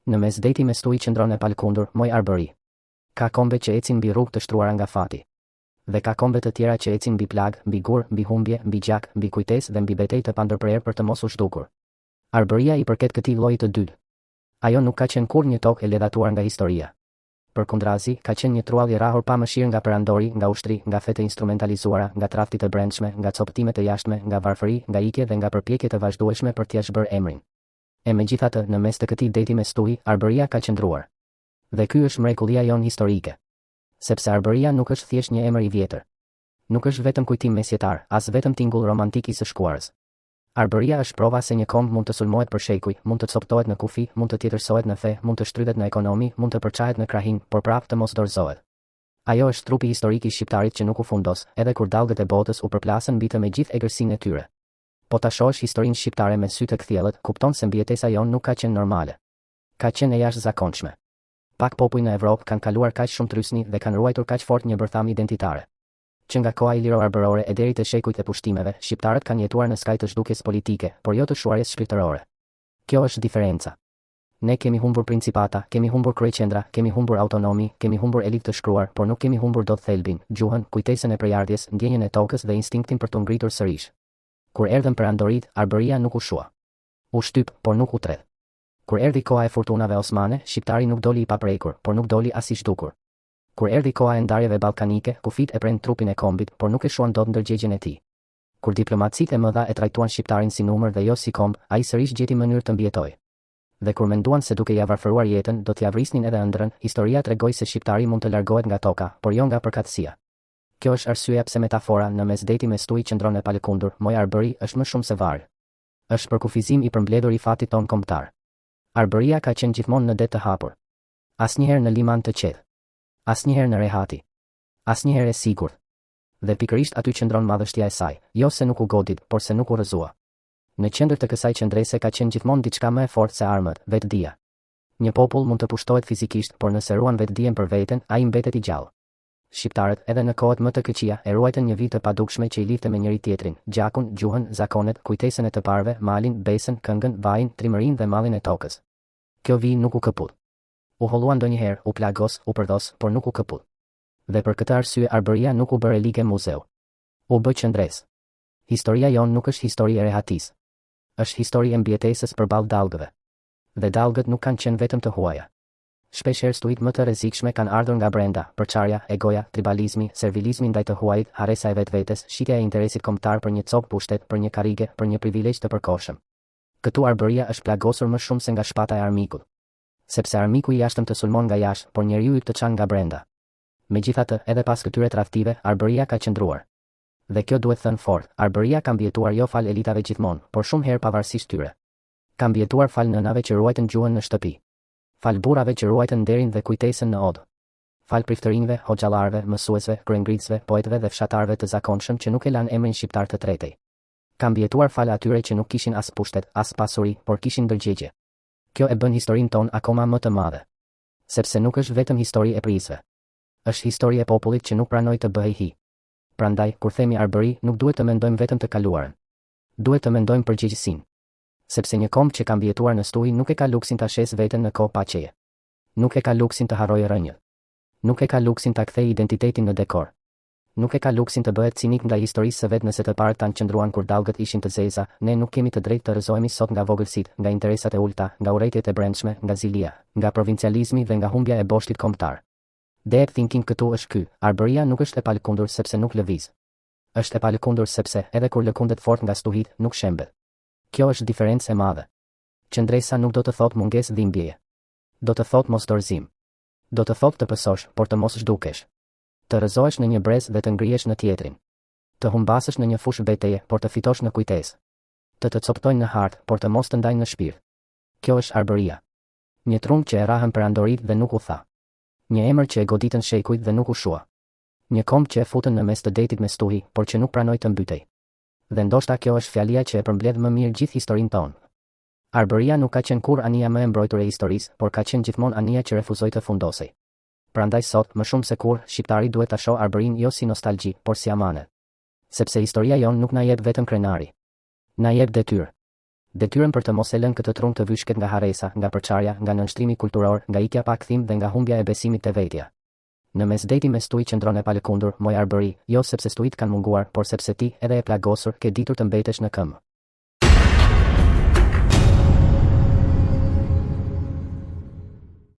Në mes deti me stuhi qëndron e palkundur, moj arbëri. Ka kombe që ecin mbi rrugë të shtruara nga fati. Dhe ka kombe të tjera që ecin mbi plag, mbi gur, mbi humbje, mbi gjak, mbi kujtesë dhe mbi betejë të pandërprerë për të mos u zhdukur. Arbëria i përket këtij lloji të dytë. Ajo nuk ka qenë kurrë një tokë e ledhatuar nga historia. Përkundrazi, ka qenë një truall i rrahur pa mëshirë nga perandori, nga ushtri, nga fete instrumentalizuara, nga tradhti të brendshme, nga copëtime të jashtme, nga varfëri, nga ikje dhe nga përpjekje të vazhdueshme për t'ia zhbërë emrin. E megjithatë, në mes të këtij deti me stuhi, arbëria ka qëndruar. Dhe ky është mrekullia jonë historike. Sepse arbëria nuk është thjesht një emër i vjetër. Nuk është vetëm kujtim mesjetar, as vetëm tingull romantik i së shkuarës. Arbëria është prova se një kom mund të sulmohet për shekuj, mund të coptohet në kufi, mund të tjetërsohet në fe, mund të shtrydhet në ekonomi, mund të përçahet në krahin, por prapë të mos dorëzohet. Ajo është trupi historik i shqiptarit që nuk u fundos, edhe kur dallgët e botës u përplasën mbi të me gjithë egërsinë e tyre. Po ta shohësh historinë shqiptare me sy të kthjellët, kupton se mbijetesa jonë nuk ka qenë normale. Ka qenë e jashtëzakonshme. Pak popuj në Evropë kanë kaluar kaq shumë trysni dhe kanë ruajtur kaq fort një bërtham identitare. Që nga koha iliro-arbërore e deri te shekujt e pushtimeve, shqiptarët kanë jetuar në skaj të zhdukjes politike, por jo të shuarjes shpirtërore. Kjo është diferenca. Ne kemi humbur principata, kemi humbur kryeqendra, kemi humbur autonomi, kemi humbur elitë të shkruar, por nuk kemi humbur dot thelbin, gjuhën, kujtesën e prejardhjes, ndjenjen e tokës dhe instinktin për të ngritur sërish. Kur erdhën perandorit, arbëria nuk u shua. U shtyp, por nuk u tredh. Kur erdhi koha e fortunave osmane, shqiptari nuk doli i paprekur, por nuk doli as i zhdukur. Kur erdhi koha e ndarjeve ballkanike, kufit e prend trupin e kombit, por nuk e shuan dot ndërgjegjen e tij. Kur diplomacitë e mëdha e trajtuan shqiptarin si numër dhe jo si komb, ai sërish gjeti mënyrë të mbijetojë. Dhe kur menduan se duke ia varfëruar jetën, do t'ia vrisnin edhe ëndrrën, historia tregoi se shqiptari mund të largohet nga toka, por jo nga përkatësia. Kjo është arsyeja pse metafora në mes deti me stuhi qëndron e palkundur, moj arbëri është më shumë se varr. Është përkufizim i përmbledhur i fatit ton kombëtar. Arbëria ka qenë gjithmonë në det të hapur. Asnjëherë në liman të qetë. Asnjëherë në rehati. Asnjëherë e sigurt. Dhe pikërisht aty qëndron madhështia e saj, jo se nuk u godit, por se nuk u rrëzua. Në qendër të kësaj qendrese ka qenë gjithmonë diçka më e fortë se armët, vetdia. Një popull mund të pushtohet fizikisht, por nëse ruan vetdijen për veten, ai mbetet i gjallë. Shqiptarët, edhe në kohët më të këqija, e ruajtën një vit të padukshme që i lidhte me njëri tjetrin, gjakun, gjuhën, zakonet, kujtesën e të parëve, malin, besën, këngën, vajin, trimërinë dhe mallin e tokës. Kjo vi nuk u këput. U hollua ndonjëherë, u plagos, u përdos, por nuk u këput. Dhe për këtë arsye arbëria nuk u bëre ligë muzeu. U bë qendres. Historia jonë nuk është histori e rehatis. Është histori e mbijetesës përballë dallgëve. Dhe dallgët nuk kanë qenë vetëm të huaja. Shpeshherë stuhit më të rrezikshme kanë ardhur nga brenda, përçarja, egoja, tribalizmi, servilizmi ndaj të huajit, haresa e vetvetes, shitja e interesit kombëtar për një copë pushtet, për një karrige, për një privilegj të përkohshëm. Këtu arbëria është plagosur më shumë se nga shpata e armikut. Sepse armiku i jashtëm të sulmon nga jashtë, por njeriu të çan nga brenda. Megjithatë, edhe pas këtyre tradhtive, arbëria ka qëndruar. Dhe kjo duhet thënë fort, arbëria ka mbijetuar jo fal elitave gjithmonë, por shumë herë pavarësisht tyre. Ka mbijetuar fal nënave që ruajtën gjuhën në shtëpi. Fal burrave që ruajtën nderin dhe kujtesën në odë. Fal priftërinjve, hoxhallarëve, mësuesve, kryengritësve, poetëve dhe fshatarëve të zakonshëm që nuk e lanë emrin shqiptar të tretej. Ka mbijetuar fal atyre që nuk kishin as pushtet, as pasuri, por kishin ndërgjegje. Kjo e bën historinë tonë akoma më të madhe. Sepse nuk është vetëm histori e prisve. Është histori e popullit që nuk pranoi të bëhej hi. Prandaj, kur themi arbëri, nuk duhet të mendojmë vetëm të kaluarën. Duhet të mendojmë përgjegjësinë. Sepse një komb që ka mbijetuar në stuhi nuk e ka luksin ta shes veten në kohë paqeje. Nuk e ka luksin të harrojë rënjën. Nuk e ka luksin ta kthejë identitetin në dekor. Nuk e ka luksin të bëhet cinik ndaj historisë së vet nëse të parët tanë qëndruan kur dallgët ishin të zeza. Ne nuk kemi të drejtë të rrëzohemi sot nga vogëlsitë, nga interesat e ulta, nga urrejtjet e brendshme, nga zilia, nga provincializmi dhe nga humbja e boshtit kombëtar. Deep thinking këtu është ky, arbëria nuk është e palkundur sepse nuk lëviz. Është e palkundur sepse, edhe kur lëkundet fort nga stuhit, nuk shembet. Kjo është diferencë e madhe. Qëndresa nuk do të thotë mungesë dhimbjeje. Do të thotë mos dorëzim. Do të thotë të pësosh, por të mos zhdukesh. Të rrëzohesh në një brez dhe të ngrihesh në tjetrin. Të humbasësh në një fushë beteje, por të fitosh në kujtesë. Të coptojnë në hartë, por të mos të ndajnë në shpirt. Kjo është arbëria. Një trumë që e rahën perandorit dhe nuk u tha. Një emër që e goditën shekujt dhe nuk u shua. Një komb që e futën në mes të detit me stuhi, por që nuk pranoi të mbytej. Dhe ndoshta kjo është fjalia që e përmbledh më mirë gjithë historinë tonë. Arbëria nuk ka qenë kurrë anija më e mbrojtur e historisë, por ka qenë gjithmonë anija që refuzoi të fundosej. Prandaj sot, më shumë se kurrë, shqiptari duhet ta shohë arbërinë jo si nostalgji, por si amanet. Sepse historia jonë nuk na jep vetëm krenari. Na jep detyrë. Detyrën për të mos e lënë këtë trumë të vyshket nga harresa, nga përçarja, nga nënshtrimi kulturor, nga ikja pa kthim dhe nga humbja e besimit te vetja. Në mesdheti me Stuj qëndron e palëkundur, moj Arbery, jo sepse Stujt kanë munguar, por sepse ti, edhe e plagosur, ke ditur të mbetesh në këmbë.